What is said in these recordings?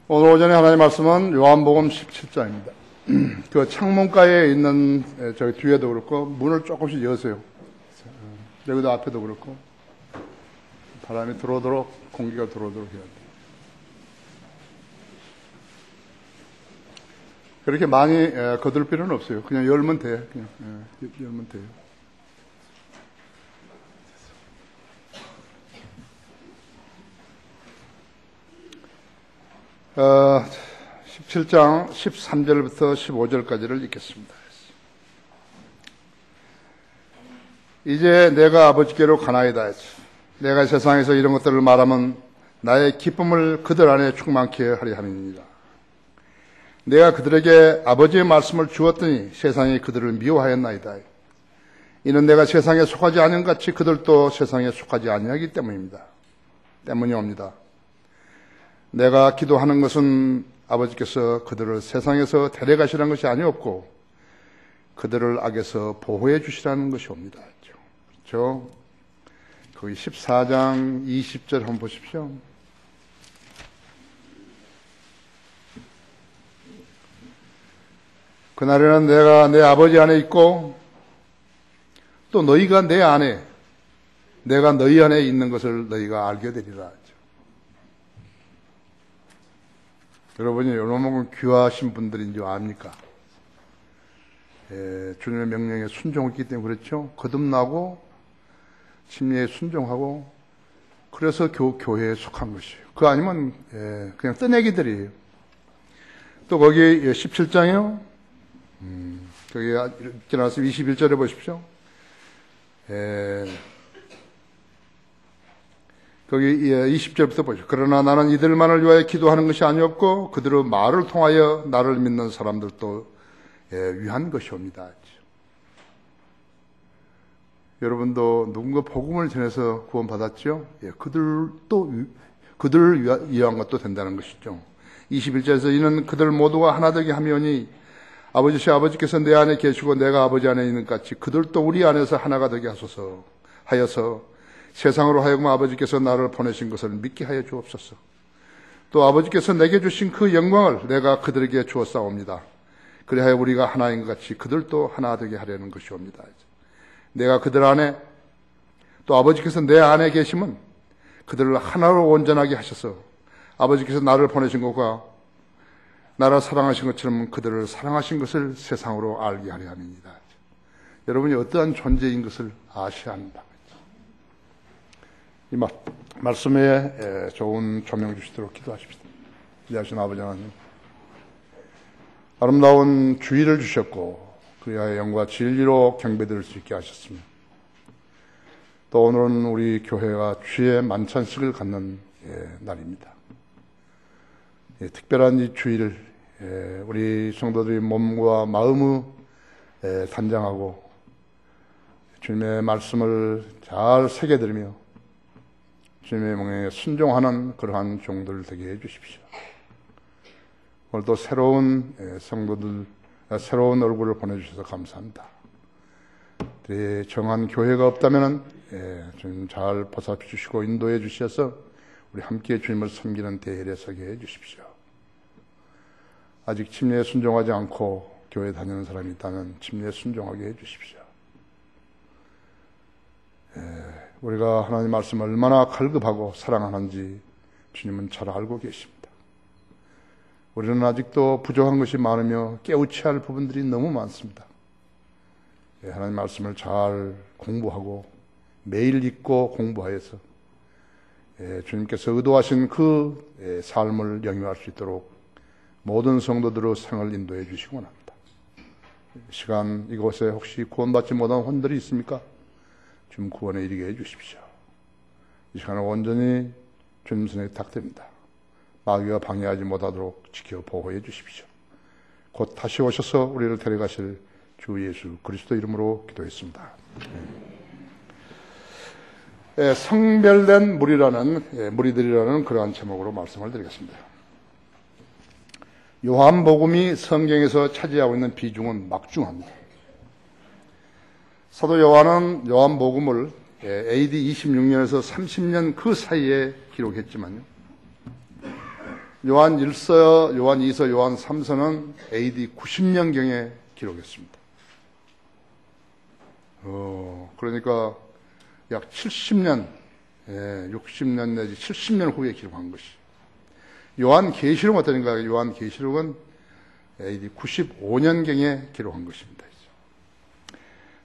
오늘 오전에 하나님의 말씀은 요한복음 17장입니다. 그 창문가에 있는 저기 뒤에도 그렇고 문을 조금씩 여세요. 여기도 앞에도 그렇고 바람이 들어오도록 공기가 들어오도록 해야 돼요. 그렇게 많이 거둘 필요는 없어요. 그냥 열면 돼요. 그냥 열면 돼요. 17장 13절부터 15절까지를 읽겠습니다. 이제 내가 아버지께로 가나이다. 내가 세상에서 이런 것들을 말하면 나의 기쁨을 그들 안에 충만케 하려 함이니라. 내가 그들에게 아버지의 말씀을 주었더니 세상이 그들을 미워하였나이다. 이는 내가 세상에 속하지 않은 같이 그들도 세상에 속하지 아니하기 때문이옵니다. 내가 기도하는 것은 아버지께서 그들을 세상에서 데려가시라는 것이 아니었고 그들을 악에서 보호해 주시라는 것이옵니다. 그렇죠? 거기 14장 20절 한번 보십시오. 그날에는 내가 내 아버지 안에 있고 또 너희가 내 안에, 내가 너희 안에 있는 것을 너희가 알게 되리라. 여러분이 얼마나 귀하신 분들인 줄 압니까? 주님의 명령에 순종했기 때문에 그렇죠. 거듭나고 침례에 순종하고 그래서 교회에 속한 것이에요. 그거 아니면 그냥 떠내기들이에요. 또 거기 17장이요. 거기 지나서 21절에 보십시오. 거기 20절부터 보죠. 그러나 나는 이들만을 위하여 기도하는 것이 아니었고 그들의 말을 통하여 나를 믿는 사람들도 위한 것이옵니다. 여러분도 누군가 복음을 전해서 구원받았죠? 그들을 위한 것도 된다는 것이죠. 21절에서 이는 그들 모두가 하나 되게 하며니 아버지께서 내 안에 계시고 내가 아버지 안에 있는 같이 그들도 우리 안에서 하나가 되게 하여서 세상으로 하여금 아버지께서 나를 보내신 것을 믿게 하여 주옵소서. 또 아버지께서 내게 주신 그 영광을 내가 그들에게 주었사옵니다. 그리하여 우리가 하나인 것 같이 그들도 하나 되게 하려는 것이옵니다. 내가 그들 안에 또 아버지께서 내 안에 계시면 그들을 하나로 온전하게 하셔서 아버지께서 나를 보내신 것과 나를 사랑하신 것처럼 그들을 사랑하신 것을 세상으로 알게 하려 함입니다. 여러분이 어떠한 존재인 것을 아셔야 합니다. 이 말씀에 좋은 조명 주시도록 기도하십시다. 기도하신 아버지 하나님, 아름다운 주의를 주셨고 그리하여 영과 진리로 경배드릴 수 있게 하셨으며 또 오늘은 우리 교회가 주의 만찬식을 갖는 날입니다. 특별한 이 주의를 우리 성도들이 몸과 마음을 단장하고 주님의 말씀을 잘 새겨들으며 주님의 명령에 순종하는 그러한 종들 되게 해 주십시오. 오늘도 새로운 성도들, 새로운 얼굴을 보내주셔서 감사합니다. 정한 교회가 없다면 주님 잘 보살펴 주시고 인도해 주셔서 우리 함께 주님을 섬기는 대열에 서게 해 주십시오. 아직 침례에 순종하지 않고 교회 다니는 사람이 있다면 침례에 순종하게 해 주십시오. 우리가 하나님 말씀을 얼마나 갈급하고 사랑하는지 주님은 잘 알고 계십니다. 우리는 아직도 부족한 것이 많으며 깨우쳐야 할 부분들이 너무 많습니다. 하나님 말씀을 잘 공부하고 매일 읽고 공부하여서 주님께서 의도하신 그 삶을 영위할 수 있도록 모든 성도들의 생을 인도해 주시기 원합니다. 시간 이곳에 혹시 구원받지 못한 혼들이 있습니까? 주님 구원에 이르게 해 주십시오. 이 시간을 온전히 주님 손에 탁드립니다. 마귀가 방해하지 못하도록 지켜 보호해 주십시오. 곧 다시 오셔서 우리를 데려가실 주 예수 그리스도 이름으로 기도했습니다. 성별된 무리들이라는 그러한 제목으로 말씀을 드리겠습니다. 요한복음이 성경에서 차지하고 있는 비중은 막중합니다. 사도 요한은 요한복음을 AD 26년에서 30년 그 사이에 기록했지만요. 요한 1서, 요한 2서, 요한 3서는 AD 90년경에 기록했습니다. 그러니까 약 70년, 60년 내지 70년 후에 기록한 것이. 요한 계시록은 어떠는가? 요한 계시록은 AD 95년경에 기록한 것입니다.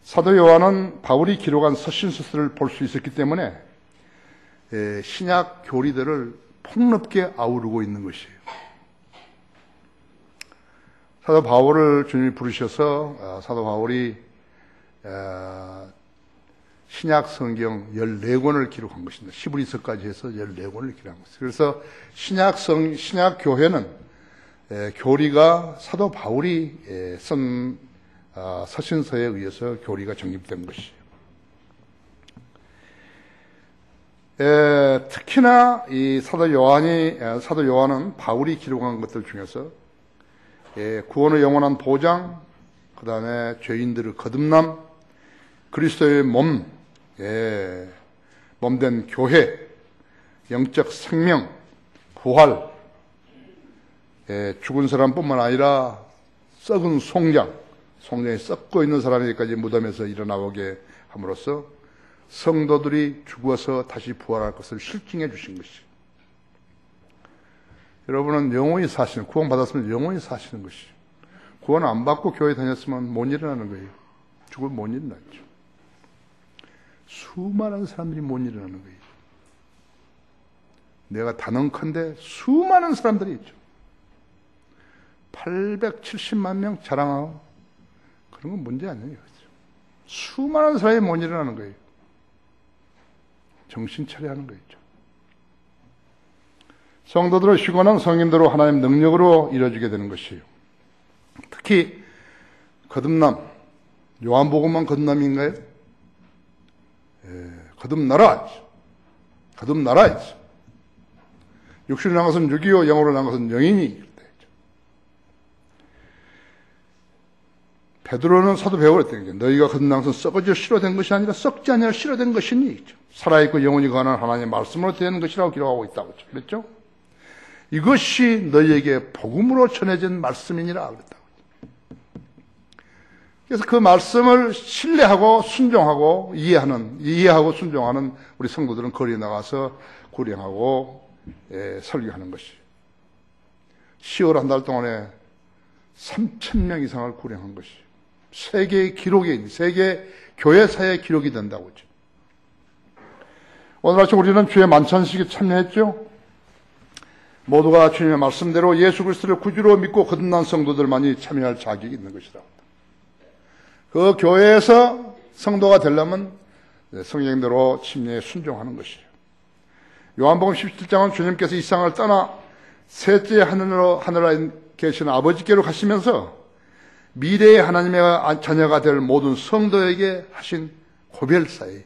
사도 요한은 바울이 기록한 서신서들을 볼 수 있었기 때문에 신약 교리들을 폭넓게 아우르고 있는 것이에요. 사도 바울을 주님이 부르셔서 사도 바울이 신약 성경 14권을 기록한 것입니다. 히브리서까지 해서 14권을 기록한 것입니다. 그래서 신약 교회는 교리가 사도 바울이 쓴 서신서에 의해서 교리가 정립된 것이에요. 특히나 이 사도 요한은 바울이 기록한 것들 중에서 구원의 영원한 보장, 그 다음에 죄인들의 거듭남, 그리스도의 몸된 교회, 영적 생명, 부활, 죽은 사람뿐만 아니라 썩은 송장이 썩고 있는 사람에게까지 무덤에서 일어나오게 함으로써 성도들이 죽어서 다시 부활할 것을 실증해 주신 것이죠. 여러분은 영원히 사시는, 구원 받았으면 영원히 사시는 것이죠. 구원 안 받고 교회 다녔으면 못 일어나는 거예요. 죽으면 못 일어났죠. 수많은 사람들이 못 일어나는 거예요. 내가 단언컨대 수많은 사람들이 있죠. 870만 명 자랑하고 그런 건 문제 아니에요. 수많은 사람이 못 일어나는 거예요. 정신 차려야 하는 거죠. 성도들의 휴거는 성인대로 하나님 능력으로 이루어지게 되는 것이에요. 특히 거듭남, 요한복음만 거듭남인가요? 거듭나라. 육신을 난 것은 육이요 영으로 난 것은 영이니. 베드로는 사도 배우를 했던 게 너희가 거듭난 것은 썩어져 실어된 것이 아니라 썩지 아니라 실어된 것이니 살아있고 영원히 거하는 하나님의 말씀으로 된 것이라고 기록하고 있다고 그랬죠. 이것이 너희에게 복음으로 전해진 말씀이니라 그랬다고. 그래서 그 말씀을 신뢰하고 순종하고 이해하고 순종하는 우리 성도들은 거리에 나가서 구령하고 설교하는 것이. 10월 한 달 동안에 3,000명 이상을 구령한 것이. 세계 기록이, 세계 교회사의 기록이 된다고 하죠. 오늘 아침 우리는 주의 만찬식에 참여했죠. 모두가 주님의 말씀대로 예수 그리스도를 구주로 믿고 거듭난 성도들만이 참여할 자격이 있는 것이라고. 그 교회에서 성도가 되려면 성경대로 침례에 순종하는 것이에요. 요한복음 17장은 주님께서 이 세상을 떠나 셋째 하늘에 계신 아버지께로 가시면서 미래의 하나님의 자녀가 될 모든 성도에게 하신 고별사에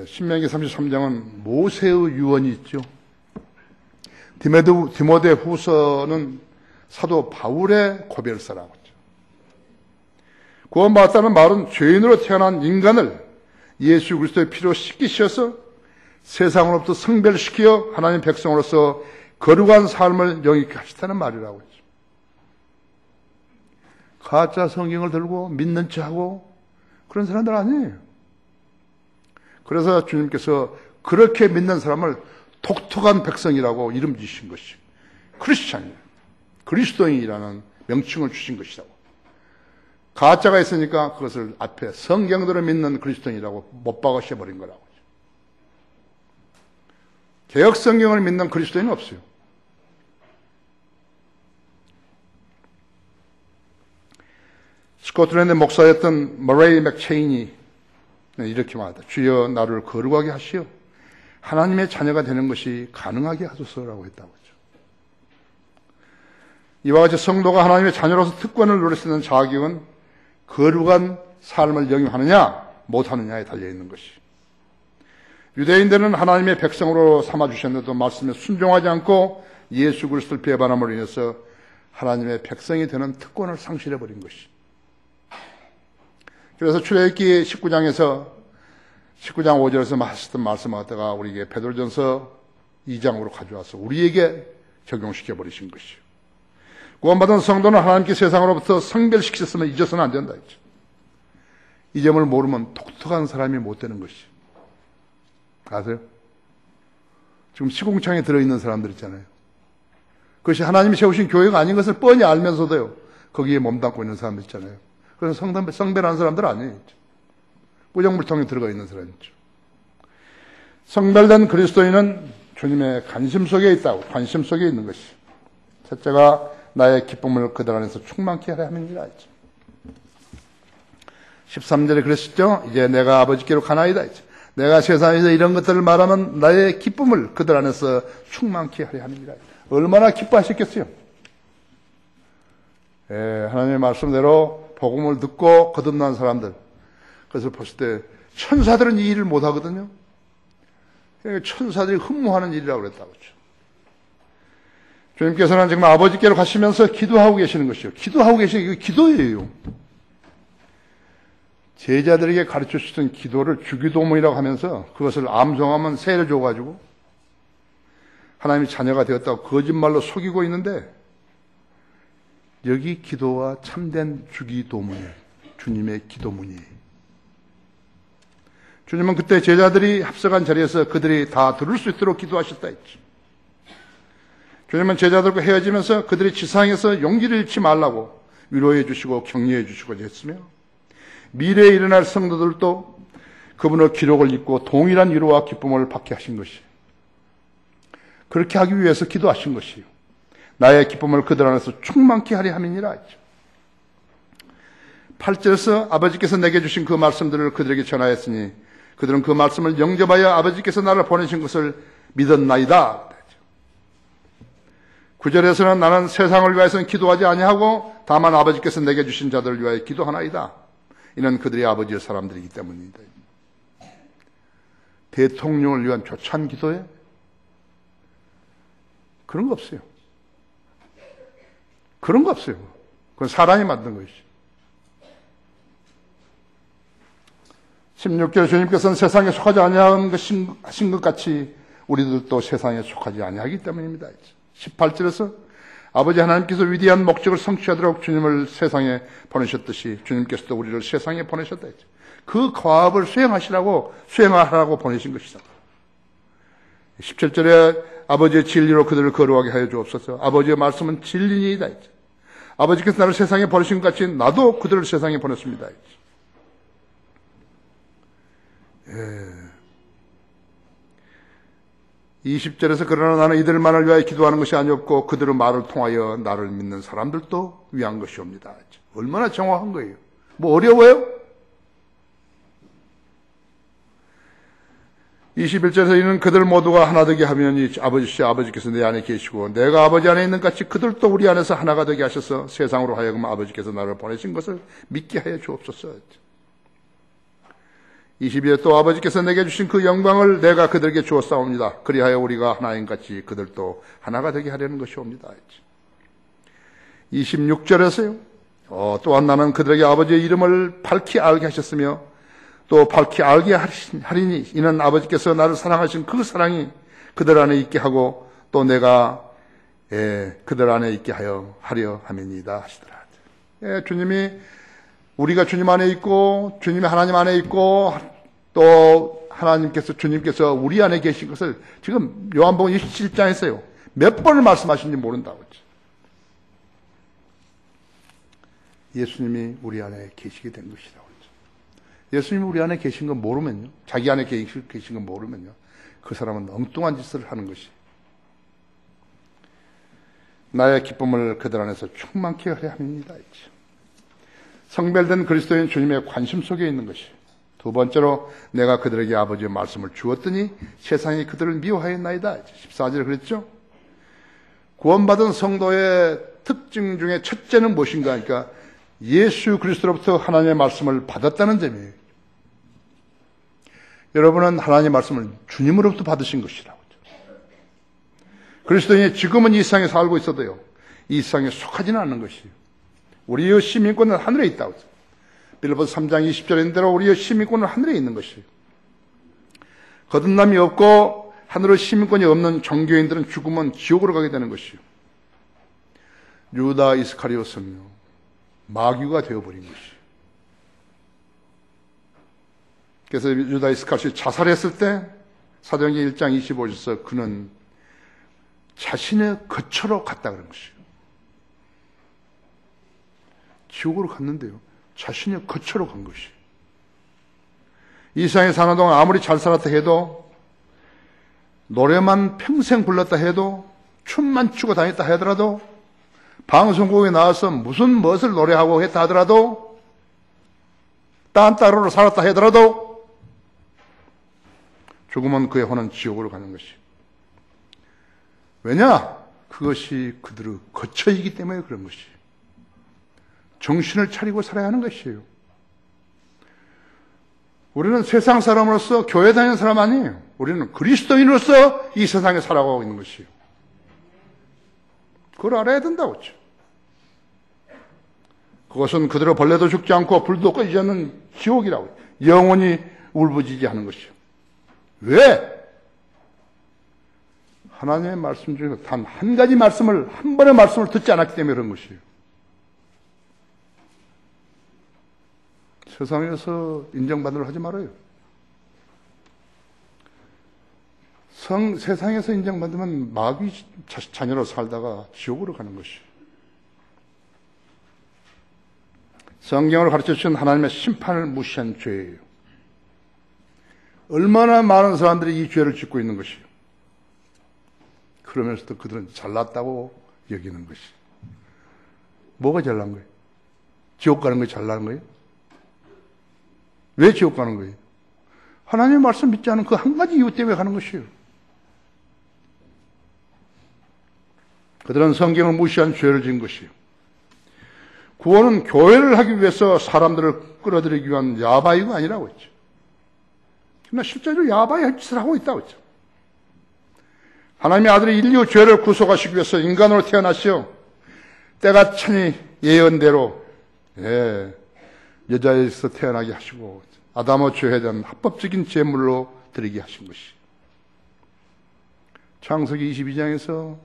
신명기 33장은 모세의 유언이 있죠. 디모데 후서는 사도 바울의 고별사라고 했죠. 구원받았다는 말은 죄인으로 태어난 인간을 예수 그리스도의 피로 씻기셔서 세상으로부터 성별시켜 하나님 백성으로서 거룩한 삶을 영위케 하시다는 말이라고 했죠. 가짜 성경을 들고 믿는 척하고 그런 사람들 아니에요. 그래서 주님께서 그렇게 믿는 사람을 독특한 백성이라고 이름 지으신 것이 크리스찬이에요. 그리스도인이라는 명칭을 주신 것이라고. 가짜가 있으니까 그것을 앞에 성경대로 믿는 그리스도인이라고 못 박으셔버린 거라고. 개혁 성경을 믿는 그리스도인은 없어요. 스코틀랜드 목사였던 머레이 맥체인이 이렇게 말하다. 주여 나를 거룩하게 하시어 하나님의 자녀가 되는 것이 가능하게 하소서라고 했다고 했죠. 이와 같이 성도가 하나님의 자녀로서 특권을 누릴 수 있는 자격은 거룩한 삶을 영위하느냐 못하느냐에 달려있는 것이. 유대인들은 하나님의 백성으로 삼아주셨는데도 말씀에 순종하지 않고 예수 그리스도를 배반함으로 인해서 하나님의 백성이 되는 특권을 상실해버린 것이. 그래서 출애굽기 19장에서 19장 5절에서 하셨던 말씀을 갖다가 우리에게 베드로전서 2장으로 가져와서 우리에게 적용시켜 버리신 것이요. 구원받은 성도는 하나님께 세상으로부터 성별시키셨으면 잊어서는 안 된다 했죠. 이 점을 모르면 독특한 사람이 못 되는 것이요. 아세요? 지금 시궁창에 들어있는 사람들 있잖아요. 그것이 하나님이 세우신 교회가 아닌 것을 뻔히 알면서도요, 거기에 몸담고 있는 사람들 있잖아요. 그런 성별한 사람들 아니에요. 뿌정물통에 들어가 있는 사람이죠. 성별된 그리스도인은 주님의 관심 속에 있다고, 관심 속에 있는 것이. 첫째가 나의 기쁨을 그들 안에서 충만케 하려 함이니라 했죠. 13절에 그랬었죠. 이제 내가 아버지께로 가나이다 했죠. 내가 세상에서 이런 것들을 말하면 나의 기쁨을 그들 안에서 충만케 하려 함이니라. 얼마나 기뻐하셨겠어요. 하나님의 말씀대로 복음을 듣고 거듭난 사람들, 그것을 보실 때 천사들은 이 일을 못하거든요. 천사들이 흠모하는 일이라고 그랬다고 그랬죠. 주님께서는 지금 아버지께로 가시면서 기도하고 계시는 것이요. 기도하고 계시는 게 기도예요. 제자들에게 가르쳐 주시던 기도를 주기도문이라고 하면서 그것을 암송하면 세례 줘가지고 하나님이 자녀가 되었다고 거짓말로 속이고 있는데, 여기 기도와 참된 주기도문이에요. 주님의 기도문이에요. 주님은 그때 제자들이 합석한 자리에서 그들이 다 들을 수 있도록 기도하셨다 했죠. 주님은 제자들과 헤어지면서 그들이 지상에서 용기를 잃지 말라고 위로해 주시고 격려해 주시고 했으며, 미래에 일어날 성도들도 그분의 기록을 읽고 동일한 위로와 기쁨을 받게 하신 것이에요. 그렇게 하기 위해서 기도하신 것이에요. 나의 기쁨을 그들 안에서 충만케 하려 함이니라 했죠. 8절에서 아버지께서 내게 주신 그 말씀들을 그들에게 전하였으니 그들은 그 말씀을 영접하여 아버지께서 나를 보내신 것을 믿었나이다. 9절에서는 나는 세상을 위해서는 기도하지 아니하고 다만 아버지께서 내게 주신 자들을 위하여 기도하나이다. 이는 그들이 아버지의 사람들이기 때문이다. 대통령을 위한 조찬 기도에 그런 거 없어요. 그런 거 없어요. 그건 사람이 만든 것이죠. 16절 주님께서는 세상에 속하지 아니하는 하신 것 같이 우리들도 세상에 속하지 아니하기 때문입니다. 18절에서 아버지 하나님께서 위대한 목적을 성취하도록 주님을 세상에 보내셨듯이 주님께서도 우리를 세상에 보내셨다 했죠. 그 과업을 수행하라고 보내신 것이다. 17절에 아버지의 진리로 그들을 거룩하게 하여 주옵소서. 아버지의 말씀은 진리이다 했죠. 아버지께서 나를 세상에 보내신 것 같이 나도 그들을 세상에 보냈습니다 했죠. 20절에서 그러나 나는 이들만을 위하여 기도하는 것이 아니었고 그들의 말을 통하여 나를 믿는 사람들도 위한 것이옵니다. 얼마나 정확한 거예요. 뭐 어려워요? 21절에서 이는 그들 모두가 하나 되게 하면 아버지께서 내 안에 계시고 내가 아버지 안에 있는 같이 그들도 우리 안에서 하나가 되게 하셔서 세상으로 하여금 아버지께서 나를 보내신 것을 믿게 하여 주옵소서. 22절 또 아버지께서 내게 주신 그 영광을 내가 그들에게 주었사옵니다. 그리하여 우리가 하나인 같이 그들도 하나가 되게 하려는 것이옵니다. 26절에서요. 또한 나는 그들에게 아버지의 이름을 밝히 알게 하셨으며 또 밝히 알게 하리니 이는 아버지께서 나를 사랑하신 그 사랑이 그들 안에 있게 하고 또 내가 그들 안에 있게 하려 함이니이다 하시더라. 주님이 우리가 주님 안에 있고 주님이 하나님 안에 있고 또 주님께서 우리 안에 계신 것을 지금 요한복음 27장에서요. 몇 번을 말씀하시는지 모른다고 했죠. 예수님이 우리 안에 계시게 된 것이라고 했죠. 예수님이 우리 안에 계신 건 모르면요. 자기 안에 계신 건 모르면요. 그 사람은 엉뚱한 짓을 하는 것이. 나의 기쁨을 그들 안에서 충만케 하려 함입니다. 성별된 그리스도인 주님의 관심 속에 있는 것이. 두 번째로 내가 그들에게 아버지의 말씀을 주었더니 세상이 그들을 미워하였나이다. 14절에 그랬죠. 구원받은 성도의 특징 중에 첫째는 무엇인가? 그러니까 예수 그리스도로부터 하나님의 말씀을 받았다는 점이에요. 여러분은 하나님의 말씀을 주님으로부터 받으신 것이라고. 그리스도인이 지금은 이 세상에 살고 있어도요. 이 세상에 속하지는 않는 것이에요. 우리의 시민권은 하늘에 있다고. 빌립보서 3장 20절에 있는 대로 우리의 시민권은 하늘에 있는 것이에요. 거듭남이 없고 하늘의 시민권이 없는 종교인들은 죽으면 지옥으로 가게 되는 것이요. 유다 이스카리ot은요, 마귀가 되어버린 것이요. 그래서 유다 이스카리ot이 자살했을 때 사도행전 1장 25절에서 그는 자신의 거처로 갔다 그런 것이요. 지옥으로 갔는데요, 자신의 거처로 간 것이요. 이 세상에 사는 동안 아무리 잘 살았다 해도, 노래만 평생 불렀다 해도, 춤만 추고 다녔다 하더라도, 방송국에 나와서 무슨 멋을 노래하고 했다 하더라도, 딴따로로 살았다 하더라도, 죽으면 그의 혼은 지옥으로 가는 것이. 왜냐? 그것이 그들의 거처이기 때문에 그런 것이. 정신을 차리고 살아야 하는 것이에요. 우리는 세상 사람으로서 교회 다니는 사람 아니에요. 우리는 그리스도인으로서 이 세상에 살아가고 있는 것이에요. 그걸 알아야 된다고 했죠. 그것은 그대로 벌레도 죽지 않고 불도 꺼지지 않는 지옥이라고, 영원히 울부짖게 하는 것이요. 왜? 하나님의 말씀 중에서 단 한 가지 말씀을, 한 번의 말씀을 듣지 않았기 때문에 그런 것이에요. 세상에서 인정받으려 하지 말아요. 세상에서 인정받으면 마귀 자녀로 살다가 지옥으로 가는 것이에요. 성경을 가르쳐주신 하나님의 심판을 무시한 죄예요. 얼마나 많은 사람들이 이 죄를 짓고 있는 것이에요. 그러면서도 그들은 잘났다고 여기는 것이. 뭐가 잘난 거예요? 지옥 가는 게 잘난 거예요? 왜 지옥 가는 거예요? 하나님의 말씀 믿지 않은 그 한 가지 이유 때문에 가는 것이에요. 그들은 성경을 무시한 죄를 지은 것이에요. 구원은 교회를 하기 위해서 사람들을 끌어들이기 위한 야바이가 아니라고 했죠. 그러나 실제로 야바이 짓을 하고 있다고 했죠. 하나님의 아들이 인류 죄를 구속하시기 위해서 인간으로 태어나시어 때가 차니 예언대로 여자에서 태어나게 하시고 아담의 죄에 대한 합법적인 제물로 드리게 하신 것이. 창세기 22장에서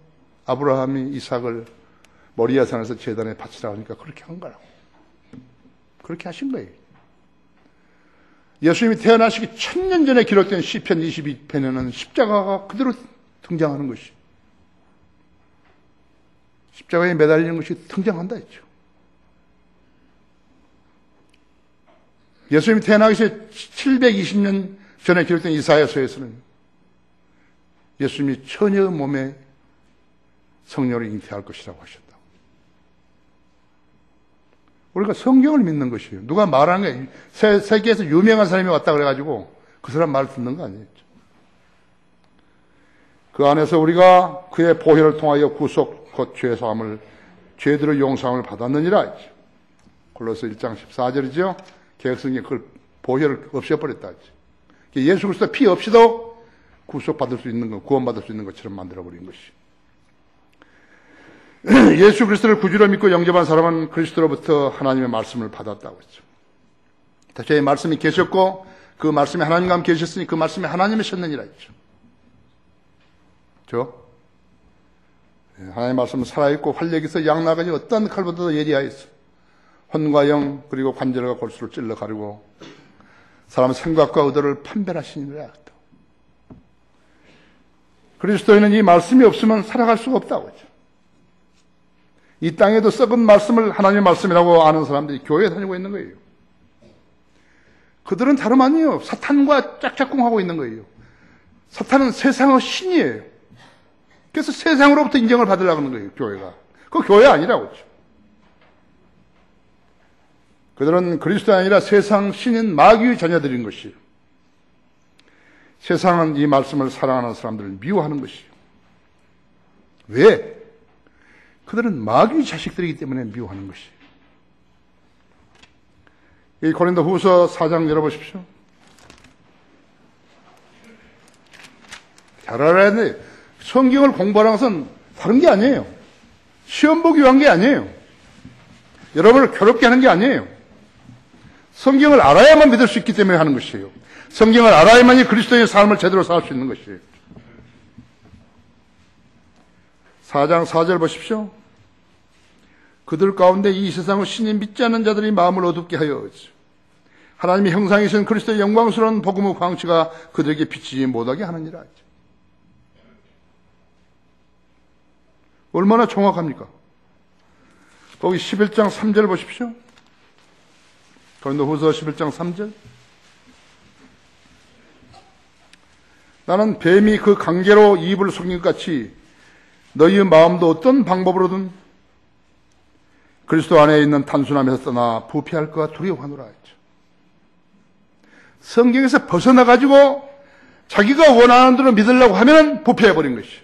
아브라함이 이삭을 모리아산에서 제단에 바치라고 하니까 그렇게 한 거라고. 그렇게 하신 거예요. 예수님이 태어나시기 1000년 전에 기록된 시편 22편에는 십자가가 그대로 등장하는 것이. 십자가에 매달리는 것이 등장한다 했죠. 예수님이 태어나기 전에 720년 전에 기록된 이사야서에서는 예수님이 처녀의 몸에 성령을 잉태할 것이라고 하셨다. 우리가 성경을 믿는 것이에요. 누가 말하는 거예요. 세계에서 유명한 사람이 왔다 그래가지고 그 사람 말 듣는 거 아니에요. 그 안에서 우리가 그의 보혈을 통하여 구속 곧 죄사함을 죄들의 용서함을 받았느니라 했죠. 골로새 1장 14절이죠. 개혁성경에 그걸 보혈을 없애버렸다 했죠. 예수 그리스도 피 없이도 구속받을 수 있는 것, 구원받을 수 있는 것처럼 만들어버린 것이. 예수 그리스도를 구주로 믿고 영접한 사람은 그리스도로부터 하나님의 말씀을 받았다고 했죠. 다시 말씀이 계셨고 그 말씀이 하나님과 함께 계셨으니 그 말씀이 하나님이셨느니라 했죠. 그렇죠? 하나님의 말씀은 살아있고 활력이 있어 양나가지 어떤 칼보다도 예리하였어. 혼과 영 그리고 관절과 골수를 찔러 가르고 사람의 생각과 의도를 판별하시니라. 그리스도인은 이 말씀이 없으면 살아갈 수가 없다고 했죠. 이 땅에도 썩은 말씀을 하나님의 말씀이라고 아는 사람들이 교회에 다니고 있는 거예요. 그들은 다름 아니에요. 사탄과 짝짝꿍하고 있는 거예요. 사탄은 세상의 신이에요. 그래서 세상으로부터 인정을 받으려고 하는 거예요, 교회가. 그거 교회 아니라고 했죠. 그들은 그리스도가 아니라 세상 신인 마귀의 자녀들인 것이에요. 세상은 이 말씀을 사랑하는 사람들을 미워하는 것이에요. 왜? 그들은 마귀의 자식들이기 때문에 미워하는 것이에요. 이 고린도 후서 4장 열어보십시오. 잘 알아야 돼. 성경을 공부하는 것은 다른 게 아니에요. 시험 보기 위한 게 아니에요. 여러분을 괴롭게 하는 게 아니에요. 성경을 알아야만 믿을 수 있기 때문에 하는 것이에요. 성경을 알아야만이 그리스도의 삶을 제대로 살 수 있는 것이에요. 4장 4절 보십시오. 그들 가운데 이 세상을 신이 믿지 않는 자들이 마음을 어둡게 하여 하나님의 형상이신 그리스도의 영광스러운 복음의 광채가 그들에게 비치지 못하게 하느니라. 얼마나 정확합니까? 거기 11장 3절 보십시오. 고린도후서 11장 3절. 나는 뱀이 그 강계로 입을 속인 것 같이 너희의 마음도 어떤 방법으로든 그리스도 안에 있는 단순함에서 떠나 부패할 것과 두려워하노라 했죠. 성경에서 벗어나가지고 자기가 원하는 대로 믿으려고 하면 부패해버린 것이에요.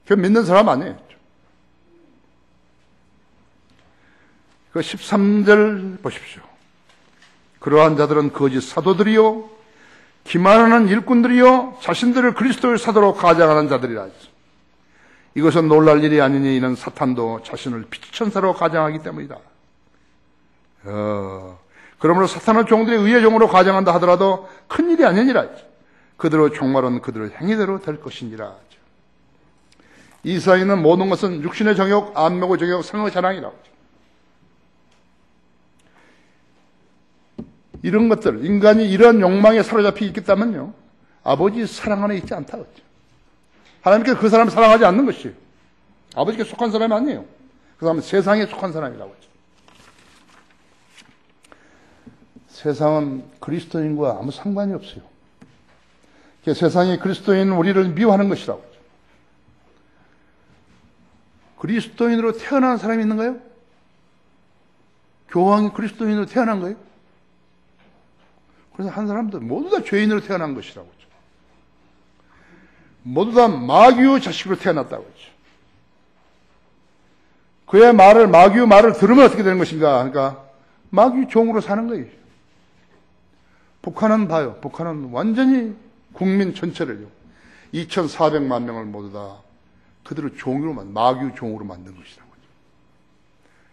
그 믿는 사람 아니에요. 그 13절 보십시오. 그러한 자들은 거짓 사도들이요 기만하는 일꾼들이요 자신들을 그리스도의 사도로 가장하는 자들이라 했죠. 이것은 놀랄 일이 아니니 이는 사탄도 자신을 피천사로 가장하기 때문이다. 그러므로 사탄은 종들의 의의 종으로 가장한다 하더라도 큰 일이 아니니라 했죠. 그들의 종말은 그들의 행위대로 될 것이니라. 이 세상에 있는 모든 것은 육신의 정욕, 안목의 정욕, 성의 자랑이라고 하죠. 이런 것들, 인간이 이런 욕망에 사로잡혀 있겠다면요, 아버지 사랑 안에 있지 않다고 했죠. 하나님께서 그 사람을 사랑하지 않는 것이에요. 아버지께 속한 사람이 아니에요. 그 사람은 세상에 속한 사람이라고 했죠. 세상은 그리스도인과 아무 상관이 없어요. 세상이 그리스도인 우리를 미워하는 것이라고 했죠. 그리스도인으로 태어난 사람이 있는가요? 교황이 그리스도인으로 태어난 거예요? 그래서 한 사람들 모두 다 죄인으로 태어난 것이라고 했죠. 모두 다 마귀의 자식으로 태어났다고 했죠. 그의 말을, 마귀의 말을 들으면 어떻게 되는 것인가? 그러니까 마귀 종으로 사는 거예요. 북한은 봐요. 북한은 완전히 국민 전체를요, 2,400만 명을 모두 다 그들을 종으로 마귀의 종으로 만든 것이라고 하죠.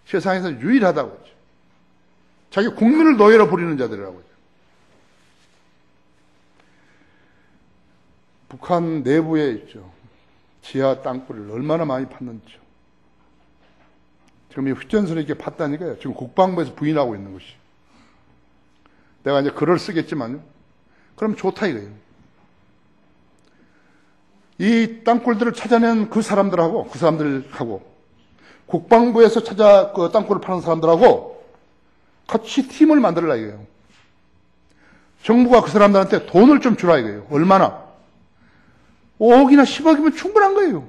세상에서 유일하다고 하죠. 자기 국민을 노예로 부리는 자들이라고 하죠. 북한 내부에 있죠. 지하 땅굴을 얼마나 많이 팠는지요. 지금 이 휴전선을 이렇게 팠다니까요. 지금 국방부에서 부인하고 있는 것이. 내가 이제 글을 쓰겠지만요. 그럼 좋다 이거예요. 이 땅굴들을 찾아낸 그 사람들하고 국방부에서 찾아 그 땅굴을 파는 사람들하고 같이 팀을 만들라 이거예요. 정부가 그 사람들한테 돈을 좀 주라 이거예요. 얼마나? 5억이나 10억이면 충분한 거예요.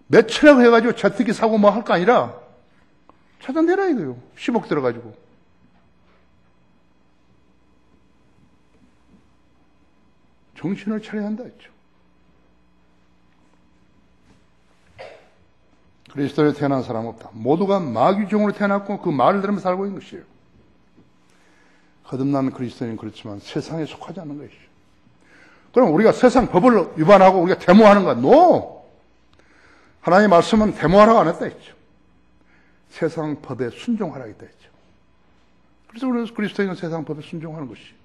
몇천억 해가지고 제트기 사고 뭐 할 거 아니라 찾아내라 이거예요. 10억 들어가지고. 정신을 차려야 한다 했죠. 그리스도에 태어난 사람 없다. 모두가 마귀종으로 태어났고 그 말을 들으면서 살고 있는 것이에요. 거듭난 그리스도인은 그렇지만 세상에 속하지 않는 것이죠. 그럼 우리가 세상 법을 위반하고 우리가 데모하는 거? No! 하나님의 말씀은 데모하라고 안 했다 했죠. 세상 법에 순종하라 했다 했죠. 그래서 우리는 그리스도인은 세상 법에 순종하는 것이에요.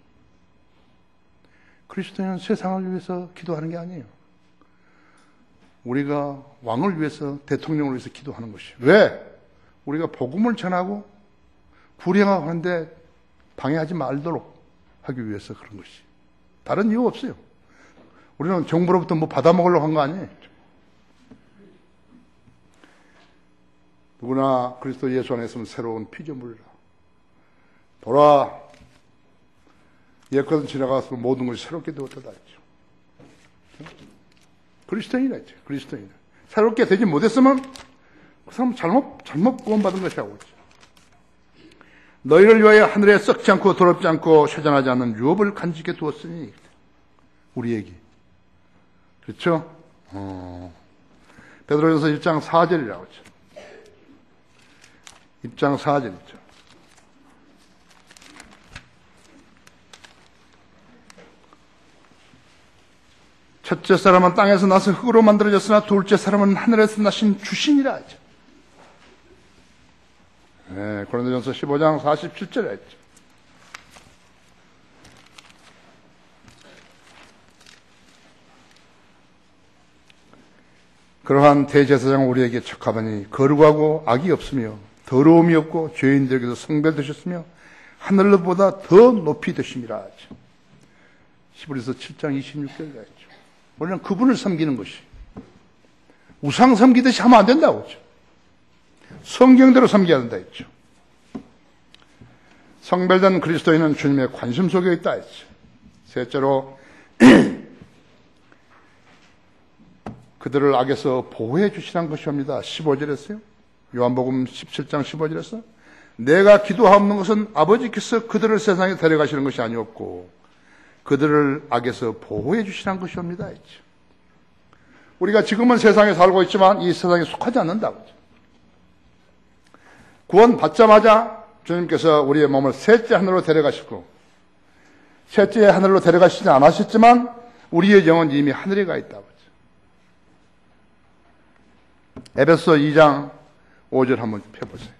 그리스도인은 세상을 위해서 기도하는 게 아니에요. 우리가 왕을 위해서, 대통령을 위해서 기도하는 것이에요. 왜? 우리가 복음을 전하고 불행하고 하는데 방해하지 말도록 하기 위해서 그런 것이. 다른 이유 없어요. 우리는 정부로부터 뭐 받아먹으려고 한 거 아니에요. 누구나 그리스도 예수 안에 있으면 새로운 피조물이라. 보라, 옛것은 지나가서 모든 것이 새롭게 되었다 했죠. 그리스도인이라 했죠. 그리스도인. 새롭게 되지 못했으면 그 사람 잘못 구원받은 것이라고 했죠. 너희를 위하여 하늘에 썩지 않고 더럽지 않고 쇠잔하지 않는 유업을 간직해 두었으니 우리에게. 그렇죠? 베드로전서 1장 4절이라고 했죠. 1장 4절이죠. 첫째 사람은 땅에서 나서 흙으로 만들어졌으나 둘째 사람은 하늘에서 나신 주신이라 하죠. 고린도전서 15장 47절에 했죠. 그러한 대제사장 우리에게 척하더니 거룩하고 악이 없으며 더러움이 없고 죄인들에게도 성별되셨으며 하늘보다 더 높이 되심이라 하죠. 히브리서 7장 26절에 했죠. 우리는 그분을 섬기는 것이 우상 섬기듯이 하면 안 된다고 했죠. 성경대로 섬겨야 된다 했죠. 성별된 그리스도인은 주님의 관심 속에 있다 했죠. 셋째로 그들을 악에서 보호해 주시라는 것이옵니다. 15절에서요. 요한복음 17장 15절에서 내가 기도하옵는 것은 아버지께서 그들을 세상에 데려가시는 것이 아니었고 그들을 악에서 보호해 주시라는 것이옵니다 했죠. 우리가 지금은 세상에 살고 있지만 이 세상에 속하지 않는다고 했죠. 구원 받자마자 주님께서 우리의 몸을 셋째 하늘로 데려가시고 셋째 하늘로 데려가시지 않으셨지만 우리의 영은 이미 하늘에 가 있다고 했죠. 에베소 2장 5절 한번 펴보세요.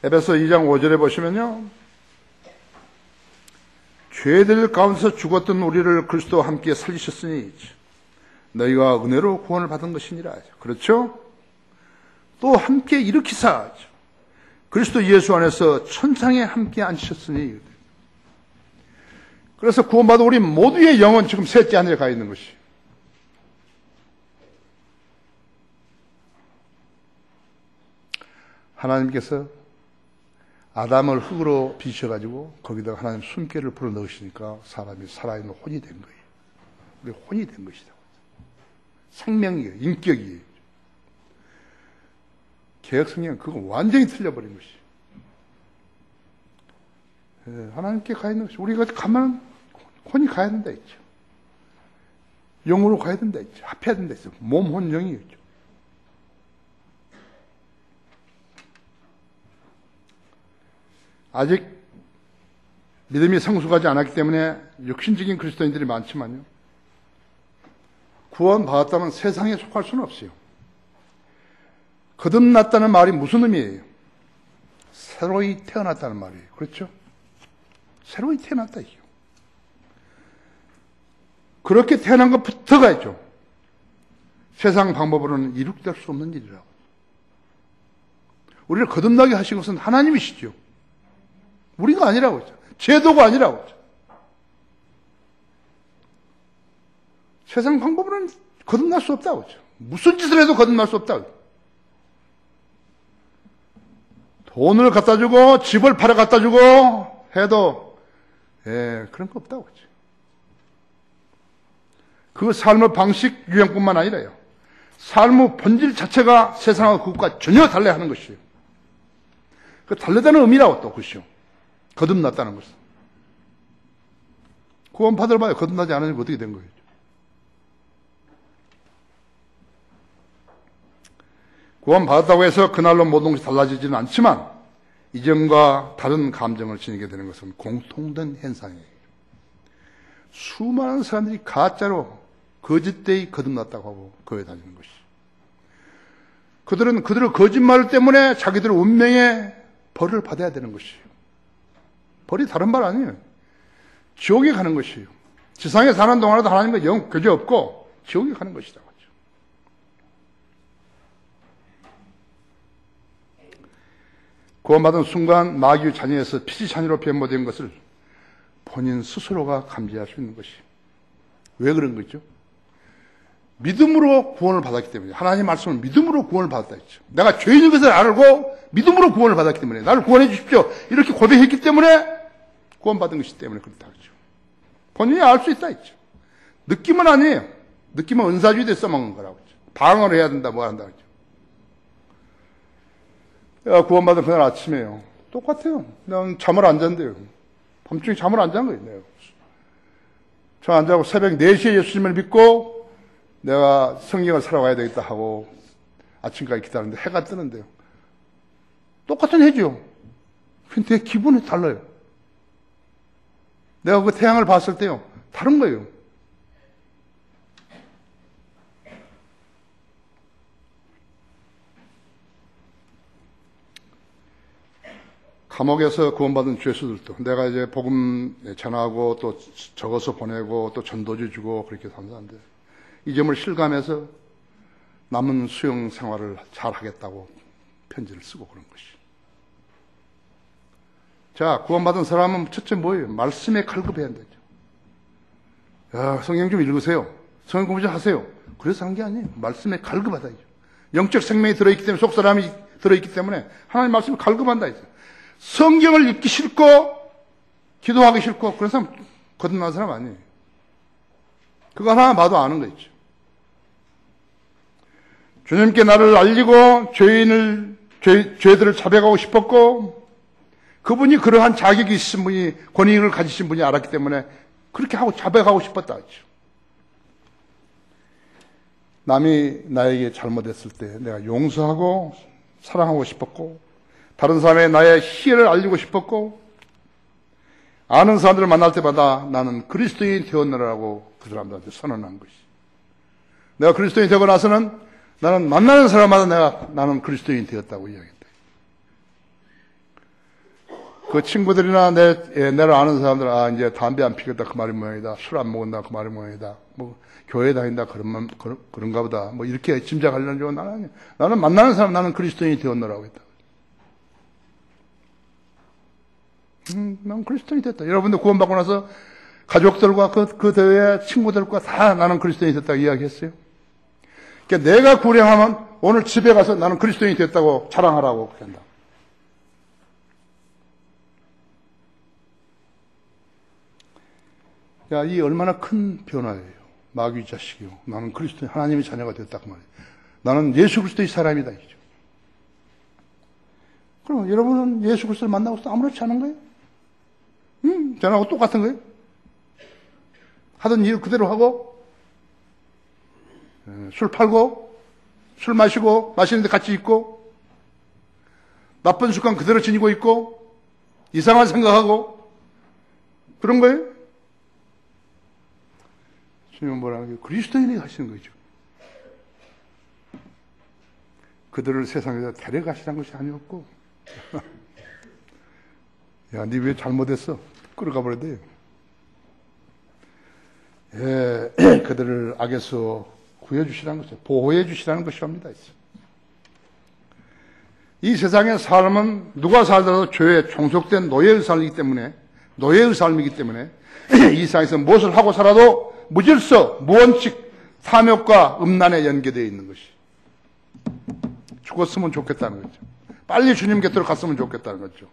에베소 2장 5절에 보시면요. 죄들 가운데서 죽었던 우리를 그리스도와 함께 살리셨으니 너희가 은혜로 구원을 받은 것이니라. 그렇죠? 또 함께 일으키사 그리스도 예수 안에서 천상에 함께 앉히셨으니 그래서 구원받은 우리 모두의 영은 지금 셋째 하늘에 가 있는 것이 하나님께서 아담을 흙으로 빚으셔가지고 거기다가 하나님 숨결을 불어넣으시니까 사람이 살아있는 혼이 된 거예요. 우리 혼이 된 것이다. 생명이에요. 인격이에요. 개혁성경은 그거 완전히 틀려버린 것이. 하나님께 가 있는 것이. 우리가 가면 혼이 가야 된다 했죠. 영으로 가야 된다 했죠. 합해야 된다 했죠. 몸, 혼, 영이었죠. 아직 믿음이 성숙하지 않았기 때문에 육신적인 그리스도인들이 많지만요. 구원받았다면 세상에 속할 수는 없어요. 거듭났다는 말이 무슨 의미예요? 새로이 태어났다는 말이에요. 그렇죠? 새로이 태어났다 이게요. 그렇게 태어난 것부터가 있죠. 세상 방법으로는 이룩될 수 없는 일이라고. 우리를 거듭나게 하신 것은 하나님이시죠. 우리가 아니라고 했죠. 제도가 아니라고 했죠. 세상 방법으로는 거듭날 수 없다고 했죠. 무슨 짓을 해도 거듭날 수 없다고 했죠. 돈을 갖다 주고 집을 팔아 갖다 주고 해도 그런 거 없다고 했죠. 그 삶의 방식 유형뿐만 아니라요. 삶의 본질 자체가 세상과 그것과 전혀 달라야 하는 것이에요. 그 달라다는 의미라고 또 그것이요. 거듭났다는 것은. 구원 받을 바에 거듭나지 않으니까 어떻게 된 거예요? 구원 받았다고 해서 그날로 모든 것이 달라지지는 않지만 이전과 다른 감정을 지니게 되는 것은 공통된 현상이에요. 수많은 사람들이 가짜로 거짓되이 거듭났다고 하고 거기에 다니는 것이. 그들은 그들의 거짓말 때문에 자기들의 운명에 벌을 받아야 되는 것이에요. 벌이 다른 말 아니에요. 지옥에 가는 것이에요. 지상에 사는 동안에도 하나님과 영 교제 없고 지옥에 가는 것이다. 구원받은 순간 마귀의 자녀에서 피지 자녀로 변모된 것을 본인 스스로가 감지할 수 있는 것이. 왜 그런 거죠? 믿음으로 구원을 받았기 때문에. 하나님의 말씀을 믿음으로 구원을 받았다 했죠. 내가 죄인인 것을 알고 믿음으로 구원을 받았기 때문에 나를 구원해 주십시오. 이렇게 고백했기 때문에 구원받은 것이기 때문에 그렇다 했죠. 본인이 알 수 있다 했죠. 느낌은 아니에요. 느낌은 은사주의에 써먹은 거라고 했죠. 방어를 해야 된다, 뭐 한다 했죠. 내가 구원받은 그날 아침에요. 똑같아요. 난 잠을 안 잔대요. 밤중에 잠을 안 잔 거예요. 내가. 저 안 자고 새벽 4시에 예수님을 믿고 내가 성경을 살아가야 되겠다 하고 아침까지 기다렸는데 해가 뜨는데요. 똑같은 해죠. 근데 기분이 달라요. 내가 그 태양을 봤을 때요, 다른 거예요. 감옥에서 구원받은 죄수들도 내가 이제 복음 전하고 또 적어서 보내고 또 전도지 주고 그렇게 산다는데 이 점을 실감해서 남은 수용 생활을 잘 하겠다고 편지를 쓰고 그런 것이. 자, 구원받은 사람은 첫째 뭐예요? 말씀에 갈급해야 한다죠. 야, 성경 좀 읽으세요. 성경 공부 좀 하세요. 그래서 한 게 아니에요. 말씀에 갈급하다. 영적 생명이 들어있기 때문에, 속사람이 들어있기 때문에 하나님 말씀에 갈급한다. 성경을 읽기 싫고 기도하기 싫고 그런 사람 거듭난 사람 아니에요. 그거 하나 봐도 아는 거 있죠. 주님께 나를 알리고 죄들을 자백하고 싶었고 그분이 그러한 자격이 있으신 분이 권위를 가지신 분이 알았기 때문에 그렇게 하고 자백하고 싶었다 했죠. 남이 나에게 잘못했을 때 내가 용서하고 사랑하고 싶었고 다른 사람의 나의 희애를 알리고 싶었고 아는 사람들을 만날 때마다 나는 그리스도인이 되었느라고 그 사람들한테 선언한 것이. 내가 그리스도인이 되고 나서는 나는 만나는 사람마다 나는 그리스도인이 되었다고 이야기했다. 그 친구들이나 내를 아는 사람들, 아, 이제 담배 안 피겠다 그 말이 모양이다. 술 안 먹는다 그 말이 모양이다. 뭐 교회 다닌다 그런가 보다. 뭐 이렇게 짐작하려는 줄 나는 만나는 사람 나는 그리스도인이 되었느라고 했다. 난 그리스도인이 됐다. 여러분들 구원받고 나서 가족들과 그 대외 친구들과 다 나는 그리스도인이 됐다고 이야기했어요. 그러니까 내가 구령하면 오늘 집에 가서 나는 그리스도인이 됐다고 자랑하라고 한다. 야, 이 얼마나 큰 변화예요. 마귀 자식이요. 나는 그리스도인 하나님의 자녀가 됐다 그 말이에요. 나는 예수 그리스도의 사람이다 이죠. 그럼 여러분은 예수 그리스도를 만나고서 아무렇지 않은 거예요? 저하고 똑같은 거예요? 하던 일 그대로 하고 술 팔고 술 마시고 마시는데 같이 있고 나쁜 습관 그대로 지니고 있고 이상한 생각하고 그런 거예요? 주님은 뭐라는 거예요? 그리스도인이 하시는 거죠. 그들을 세상에서 데려가시라는 것이 아니었고 야, 니 왜 잘못했어? 끌어가 버려야 돼요. 예, 그들을 악에서 구해주시라는 것이죠. 보호해주시라는 것이랍니다. 이 세상의 삶은 누가 살더라도 죄에 종속된 노예의 삶이기 때문에 이 세상에서 무엇을 하고 살아도 무질서, 무원칙, 탐욕과 음란에 연계되어 있는 것이. 죽었으면 좋겠다는 거죠. 빨리 주님 곁으로 갔으면 좋겠다는 거죠.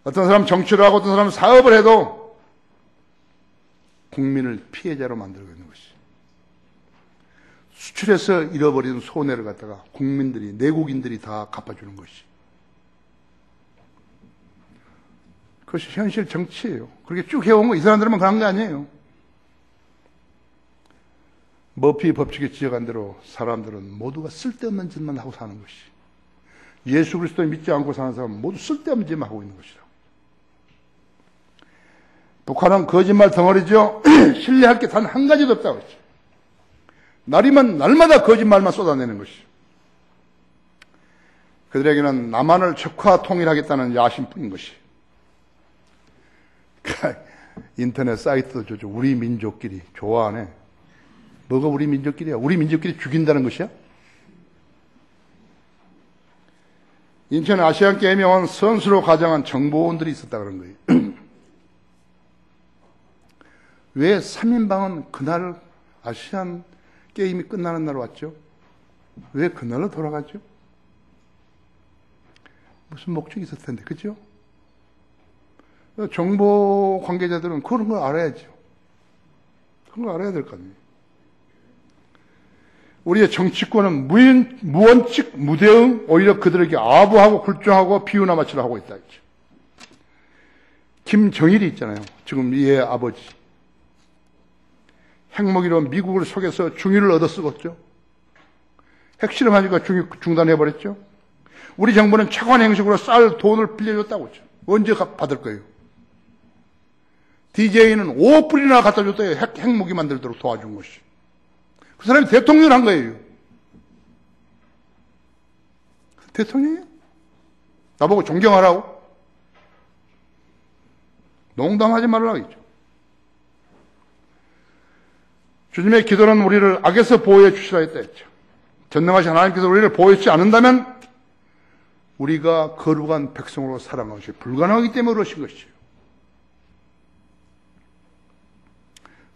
어떤 사람 정치를 하고 어떤 사람 사업을 해도 국민을 피해자로 만들고 있는 것이. 수출해서 잃어버린 손해를 갖다가 국민들이, 내국인들이 다 갚아주는 것이. 그것이 현실 정치예요. 그렇게 쭉 해온 거 이 사람들만 그런 게 아니에요. 머피 법칙에 지어간 대로 사람들은 모두가 쓸데없는 짓만 하고 사는 것이. 예수 그리스도를 믿지 않고 사는 사람은 모두 쓸데없는 짓만 하고 있는 것이라. 북한은 거짓말 덩어리죠. 신뢰할 게 단 한 가지도 없다고 했죠. 날마다 거짓말만 쏟아내는 것이. 그들에게는 남한을 적화 통일하겠다는 야심뿐인 것이. 인터넷 사이트도 저죠. 우리 민족끼리 좋아하네. 뭐가 우리 민족끼리야? 우리 민족끼리 죽인다는 것이야? 인천 아시안 게임에 온 선수로 가장한 정보원들이 있었다 그런 거예요. 왜 3인방은 그날 아시안 게임이 끝나는 날 왔죠? 왜 그날로 돌아갔죠? 무슨 목적이 있었을 텐데, 그죠? 정보 관계자들은 그런 걸 알아야죠. 그런 걸 알아야 될 거 아니에요. 우리의 정치권은 무원칙, 무대응, 오히려 그들에게 아부하고 굴종하고 비유나 마취를 하고 있다 했죠. 김정일이 있잖아요. 지금 얘 아버지. 핵무기로 미국을 속여서 중위를 얻어쓰었죠. 핵실험하니까 중위 중단해버렸죠. 우리 정부는 차관 행식으로 쌀 돈을 빌려줬다고 했죠. 언제 받을 거예요? DJ는 5억 불이나 갖다 줬대요. 핵무기 만들도록 도와준 것이. 그 사람이 대통령을 한 거예요. 대통령이에요? 나보고 존경하라고? 농담하지 말라겠죠. 주님의 기도는 우리를 악에서 보호해 주시라 했다 했죠. 전능하신 하나님께서 우리를 보호해 주지 않는다면 우리가 거룩한 백성으로 살아가는 것이 불가능하기 때문에 그러신 것이죠.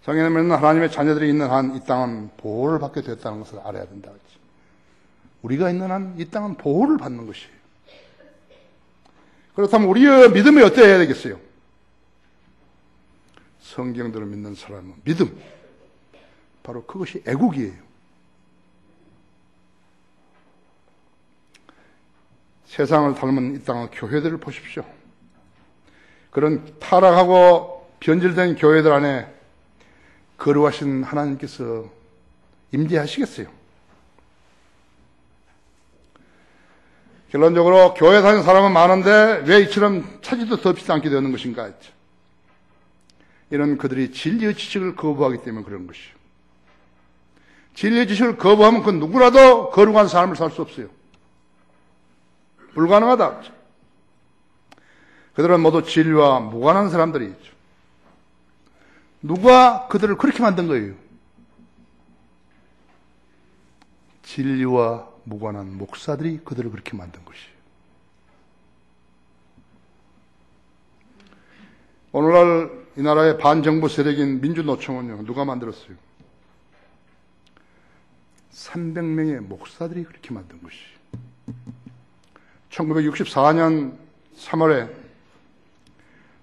성경에는 하나님의 자녀들이 있는 한 이 땅은 보호를 받게 됐다는 것을 알아야 된다 했죠. 우리가 있는 한 이 땅은 보호를 받는 것이에요. 그렇다면 우리의 믿음이 어때야 되겠어요? 성경들을 믿는 사람은 믿음, 바로 그것이 애국이에요. 세상을 닮은 이 땅의 교회들을 보십시오. 그런 타락하고 변질된 교회들 안에 거룩하신 하나님께서 임재하시겠어요? 결론적으로 교회 다니는 사람은 많은데 왜 이처럼 차지도 덥지 않게 되는 것인가 했죠. 이런 그들이 진리의 지식을 거부하기 때문에 그런 것이요. 진리의 지식을 거부하면 그 누구라도 거룩한 삶을 살 수 없어요. 불가능하다. 그들은 모두 진리와 무관한 사람들이죠. 누가 그들을 그렇게 만든 거예요? 진리와 무관한 목사들이 그들을 그렇게 만든 것이에요. 오늘날 이 나라의 반정부 세력인 민주노총은요, 누가 만들었어요? 300명의 목사들이 그렇게 만든 것이에요. 1964년 3월에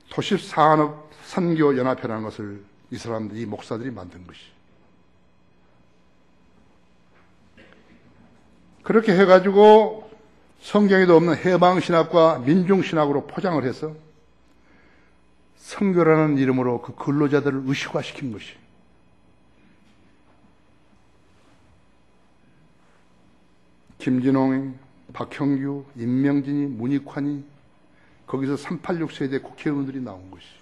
토십산업 선교연합회라는 것을 이 사람들, 이 목사들이 만든 것이에요. 그렇게 해가지고 성경에도 없는 해방신학과 민중신학으로 포장을 해서 선교라는 이름으로 그 근로자들을 의식화시킨 것이에요. 김진홍이, 박형규, 임명진이, 문익환이, 거기서 386 세대 국회의원들이 나온 것이에요.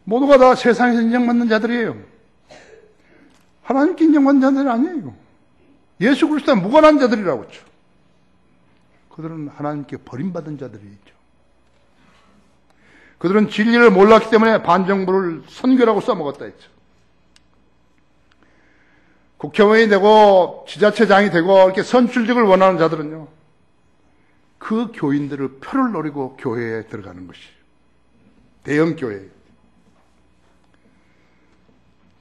모두가 다 세상에서 인정받는 자들이에요. 하나님께 인정받는 자들이 아니에요. 예수 그리스도와 무관한 자들이라고 했죠. 그들은 하나님께 버림받은 자들이죠. 그들은 진리를 몰랐기 때문에 반정부를 선교라고 써먹었다 했죠. 국회의원이 되고 지자체장이 되고 이렇게 선출직을 원하는 자들은요, 그 교인들을 표를 노리고 교회에 들어가는 것이에요. 대형 교회.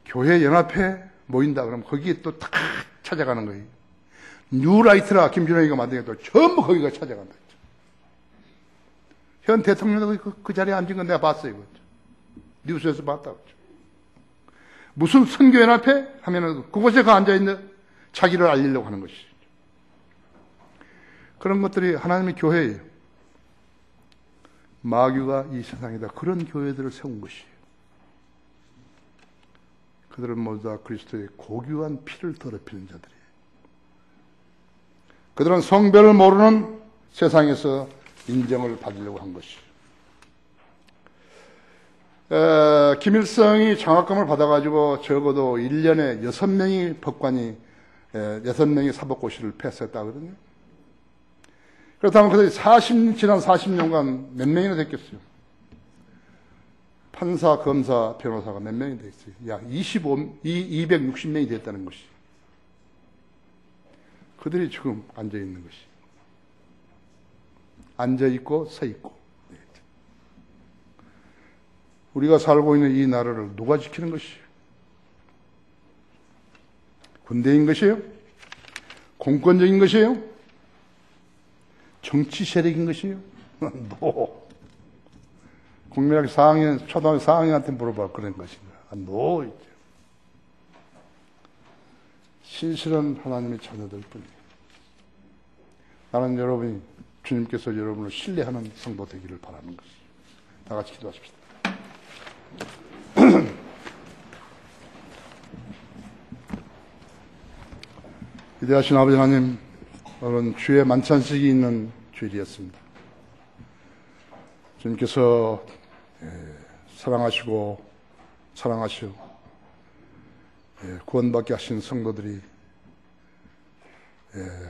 교회 연합회 모인다 그러면 거기에 또 다 찾아가는 거예요. 뉴라이트라 김준호이가 만든 게 또 전부 거기가 찾아간다. 현 대통령도 그 자리에 앉은 건 내가 봤어요. 뉴스에서 봤다고. 무슨 선교연합회? 하면은 그곳에 가 앉아있는 자기를 알리려고 하는 것이죠. 그런 것들이 하나님의 교회예요. 마귀가 이 세상에다 그런 교회들을 세운 것이에요. 그들은 모두 다 그리스도의 고귀한 피를 더럽히는 자들이에요. 그들은 성별을 모르는 세상에서 인정을 받으려고 한 것이에요. 김일성이 장학금을 받아가지고 적어도 1년에 6명이 법관이 6명이 사법고시를 패스했다거든요. 그렇다면 그들이 지난 40년간 몇 명이나 됐겠어요? 판사, 검사, 변호사가 몇 명이 됐어요? 약 260명이 됐다는 것이. 그들이 지금 앉아있는 것이. 앉아있고 서있고. 우리가 살고 있는 이 나라를 누가 지키는 것이에요? 군대인 것이에요? 공권적인 것이에요? 정치 세력인 것이에요? 노. 국민학교 4학년, 초등학교 4학년한테 물어봐 그런 것인가? 노. 신실한 하나님의 자녀들 뿐이에요. 나는 여러분이 주님께서 여러분을 신뢰하는 성도 되기를 바라는 것이에요. 다 같이 기도하십시다. 위대하신 아버지 하나님, 오늘은 주의 만찬식이 있는 주일이었습니다. 주님께서 사랑하시고 사랑하시오 구원받게 하신 성도들이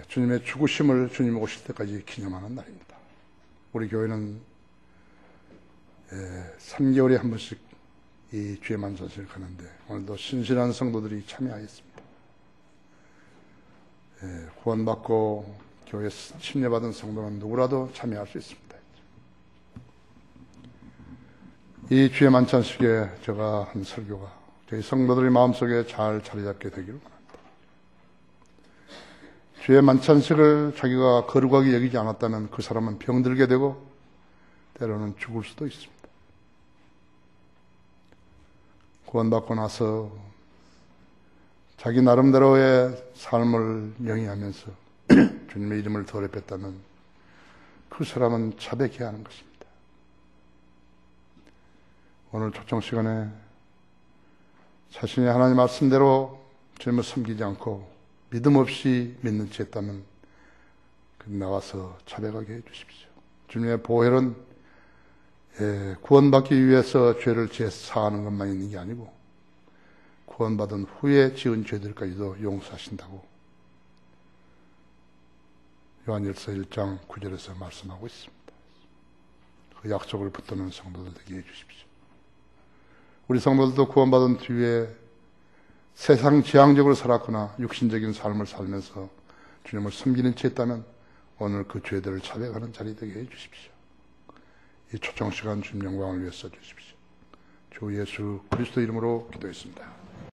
주님의 죽으심을 주님 오실 때까지 기념하는 날입니다. 우리 교회는 3개월에 한 번씩 이 주의 만찬식을 가는데 오늘도 신실한 성도들이 참여하였습니다. 구원받고 교회 침례받은 성도는 누구라도 참여할 수 있습니다. 이 주의 만찬식에 제가 한 설교가 저희 성도들의 마음속에 잘 자리 잡게 되기를 바랍니다. 주의 만찬식을 자기가 거룩하게 여기지 않았다면 그 사람은 병들게 되고 때로는 죽을 수도 있습니다. 구원받고 나서 자기 나름대로의 삶을 영위하면서 주님의 이름을 더럽혔다면 그 사람은 자백해야 하는 것입니다. 오늘 초청 시간에 자신이 하나님 말씀대로 주님을 섬기지 않고 믿음 없이 믿는 채 했다면 나와서 자백하게 해주십시오. 주님의 보혈은 구원받기 위해서 죄를 사하는 것만 있는 게 아니고 구원받은 후에 지은 죄들까지도 용서하신다고 요한일서 1장 9절에서 말씀하고 있습니다. 그 약속을 붙드는 성도들 되게 해주십시오. 우리 성도들도 구원받은 뒤에 세상 지향적으로 살았거나 육신적인 삶을 살면서 주님을 섬기는 채 했다면 오늘 그 죄들을 자백하는 자리 되게 해주십시오. 이 초청 시간 주님 영광을 위해 써주십시오. 주 예수 그리스도 이름으로 기도했습니다.